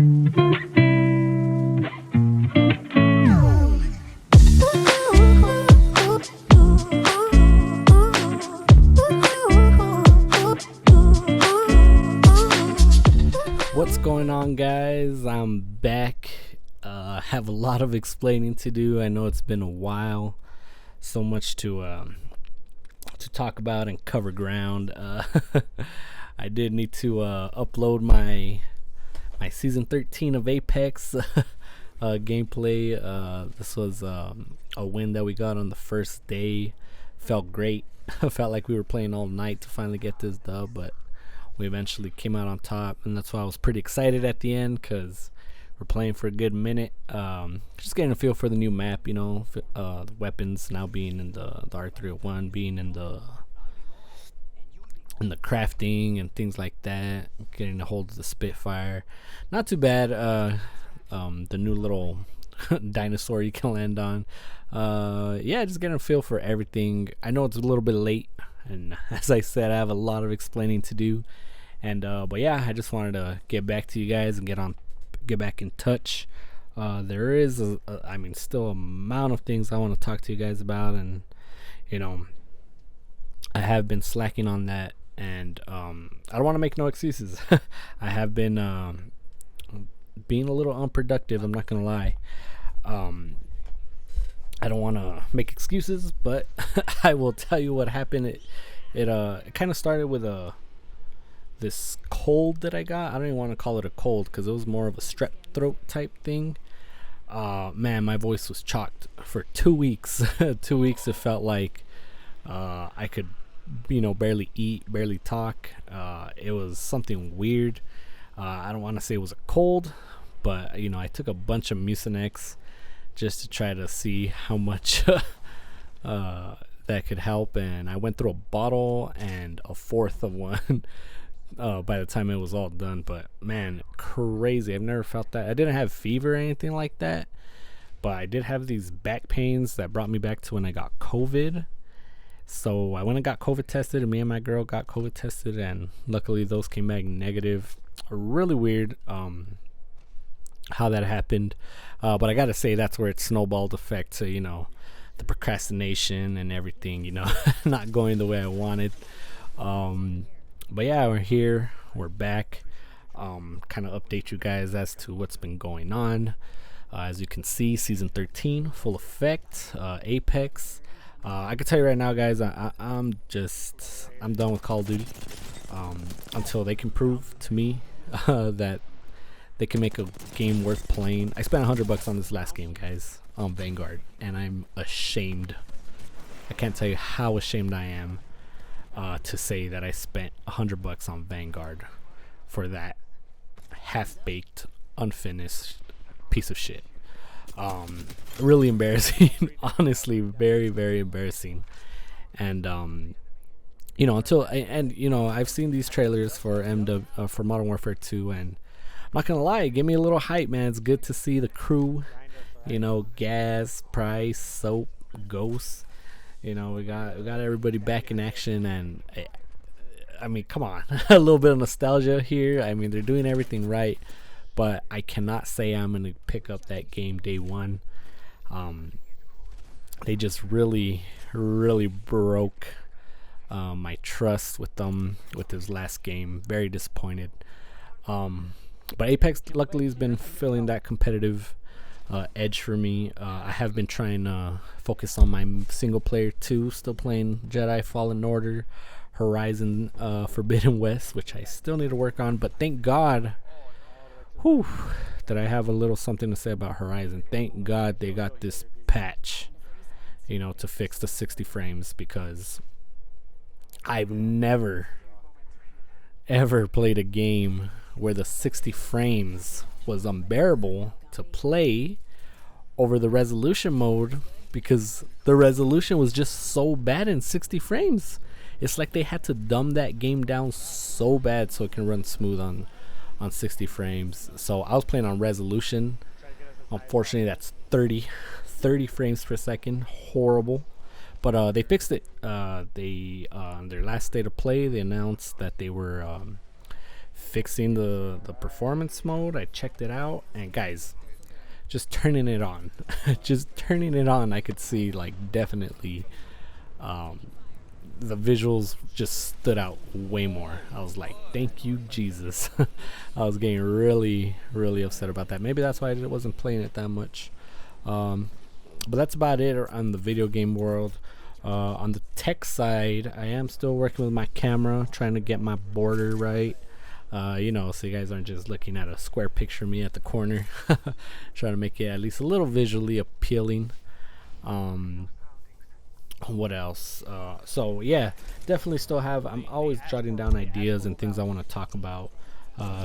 What's going on, guys? I'm back. Have a lot of explaining to do. I know it's been a while. So much to talk about and cover ground. I did need to upload my season 13 of Apex gameplay. This was a win that we got on the first day. Felt great. Felt like we were playing all night to finally get this dub, but we eventually came out on top, and that's why I was pretty excited at the end, because we're playing for a good minute. Just getting a feel for the new map, you know, the weapons now being in the R301, being in the crafting and things like that, getting a hold of the Spitfire. Not too bad. The new little dinosaur you can land on. Yeah, just getting a feel for everything. I know it's a little bit late, and as I said, I have a lot of explaining to do. And but yeah, I just wanted to get back to you guys and get back in touch. There is still amount of things I want to talk to you guys about, and you know, I have been slacking on that, and I don't want to make no excuses. I have been being a little unproductive, I'm not gonna lie. I don't want to make excuses, but I will tell you what happened. It kind of started with this cold that I got. I don't even want to call it a cold, because it was more of a strep throat type thing. Man, my voice was chalked for 2 weeks. 2 weeks it felt like I could, barely eat, barely talk. It was something weird. I don't want to say it was a cold, but I took a bunch of Mucinex just to try to see how much that could help, and I went through a bottle and a fourth of one by the time it was all done. But man, crazy. I've never felt that. I didn't have fever or anything like that, but I did have these back pains that brought me back to when I got COVID. So I went and got COVID tested, and me and my girl got COVID tested, and luckily those came back negative. Really weird how that happened, but I gotta say that's where it snowballed effect to the procrastination and everything, not going the way I wanted. But yeah, we're here, we're back. Kind of update you guys as to what's been going on. As you can see, season 13 full effect. Apex. I can tell you right now, guys, I'm done with Call of Duty until they can prove to me that they can make a game worth playing. I spent $100 on this last game, guys, on Vanguard, and I'm ashamed. I can't tell you how ashamed I am to say that I spent $100 on Vanguard for that half-baked, unfinished piece of shit. Really embarrassing. Honestly, very, very embarrassing. And I've seen these trailers for for Modern Warfare 2, and I'm not gonna lie, it gave me a little hype, man. It's good to see the crew, Gas, Price, Soap, Ghost. We got everybody back in action, and I mean, come on, a little bit of nostalgia here. I mean, they're doing everything right, but I cannot say I'm gonna pick up that game day one. They just really, really broke my trust with them with this last game. Very disappointed. But Apex luckily has been filling that competitive edge for me. I have been trying to focus on my single player too. Still playing Jedi Fallen Order, Horizon Forbidden West, which I still need to work on. But thank God, that I have a little something to say about Horizon. Thank God they got this patch, to fix the 60 frames, because I've never ever played a game where the 60 frames was unbearable to play over the resolution mode, because the resolution was just so bad in 60 frames. It's like they had to dumb that game down so bad so it can run smooth on 60 frames. So I was playing on resolution. Unfortunately, that's 30 frames per second. Horrible. But they fixed it. They on their last state of play, they announced that they were fixing the performance mode. I checked it out, and guys, just turning it on, just turning it on, I could see like definitely the visuals just stood out way more. I was like, thank you, Jesus. I was getting really, really upset about that. Maybe that's why I wasn't playing it that much. But that's about it on the video game world. On the tech side, I am still working with my camera, trying to get my border right. So you guys aren't just looking at a square picture of me at the corner. Trying to make it at least a little visually appealing. What else? So yeah, definitely still I'm always jotting down ideas and things I want to talk about.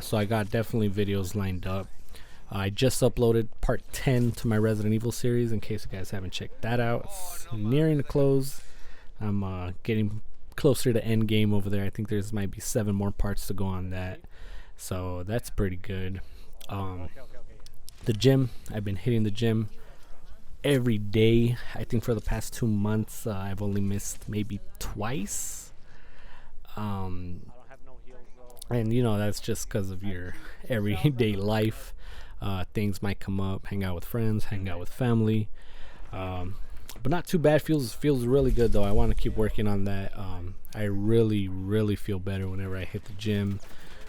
So I got definitely videos lined up. I just uploaded part 10 to my Resident Evil series, in case you guys haven't checked that out. It's nearing the close. I'm getting closer to end game over there. I think there's might be 7 more parts to go on that, so that's pretty good. The gym, I've been hitting the gym every day. I think for the past 2 months, I've only missed maybe twice. And that's just because of your everyday life. Things might come up, hang out with friends, hang out with family, but not too bad. Feels really good though. I want to keep working on that. I really feel better whenever I hit the gym,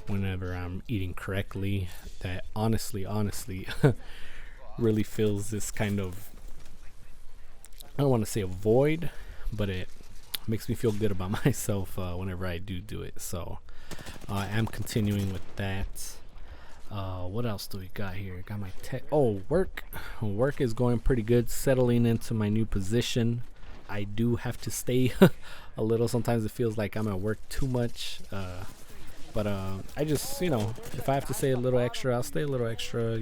whenever I'm eating correctly. That honestly really fills this kind of, I don't want to say a void, but it makes me feel good about myself whenever I do it. So I am continuing with that. What else do we got here? Got my work. Work is going pretty good. Settling into my new position. I do have to stay a little. Sometimes it feels like I'm at work too much. But I just, if I have to stay a little extra, I'll stay a little extra.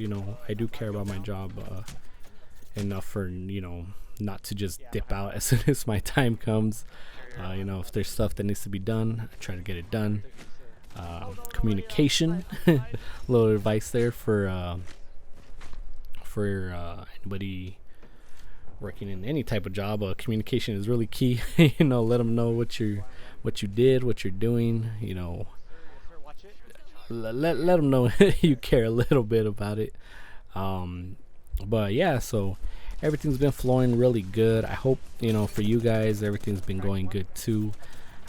I do care about my job enough for, not to just dip out as soon as my time comes. If there's stuff that needs to be done, I try to get it done. Communication, a little advice there for anybody working in any type of job. Communication is really key. Let them know what you did, what you're doing. Let them know you care a little bit about it. But yeah, so everything's been flowing really good. I hope for you guys everything's been going good too.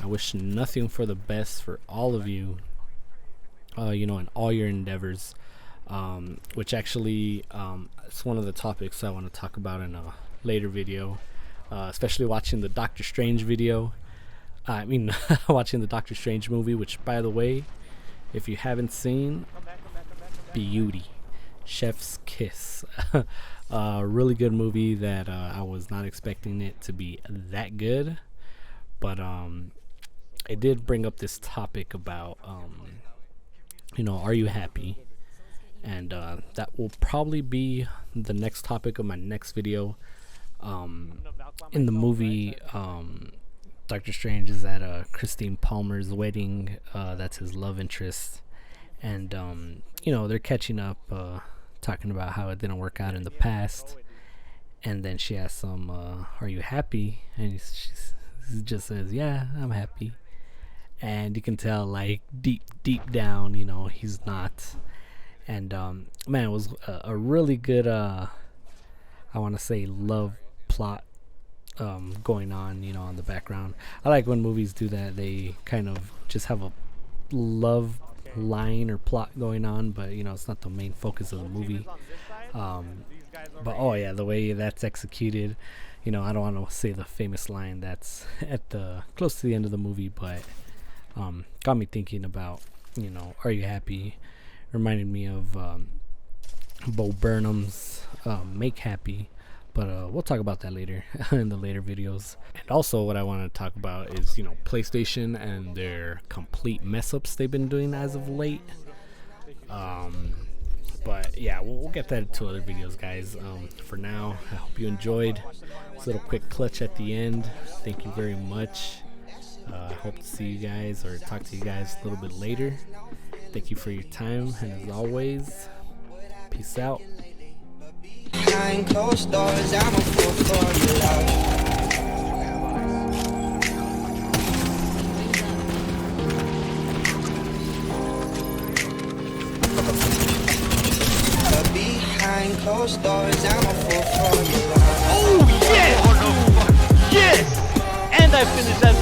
I wish nothing for the best for all of you, in all your endeavors, which actually it's one of the topics I want to talk about in a later video, especially watching the Doctor Strange video. Watching the Doctor Strange movie, which, by the way, if you haven't seen, beauty, chef's kiss. Really good movie that I was not expecting it to be that good, but it did bring up this topic about are you happy? And that will probably be the next topic of my next video. In the movie, Doctor Strange is at Christine Palmer's wedding. That's his love interest, and they're catching up, talking about how it didn't work out in the past. And then she asks him, are you happy? And he just says, yeah, I'm happy. And you can tell, like, deep down, he's not. And man, it was a really good I want to say love plot going on on the background. I like when movies do that. They kind of just have a love line or plot going on, but it's not the main focus of the movie. But the way that's executed, I don't want to say the famous line that's at the close to the end of the movie, but got me thinking about are you happy? Reminded me of Bo Burnham's Make Happy, but we'll talk about that later in the later videos. And also what I want to talk about is PlayStation and their complete mess ups they've been doing as of late. But yeah, we'll get that into other videos, guys. For now, I hope you enjoyed this little quick clutch at the end. Thank you very much. I hope to see you guys or talk to you guys a little bit later. Thank you for your time, and as always, peace out. Behind closed doors, I'm a fool for your love. Behind closed doors, I'm a full formula. Oh, yes! Yes! And I finished that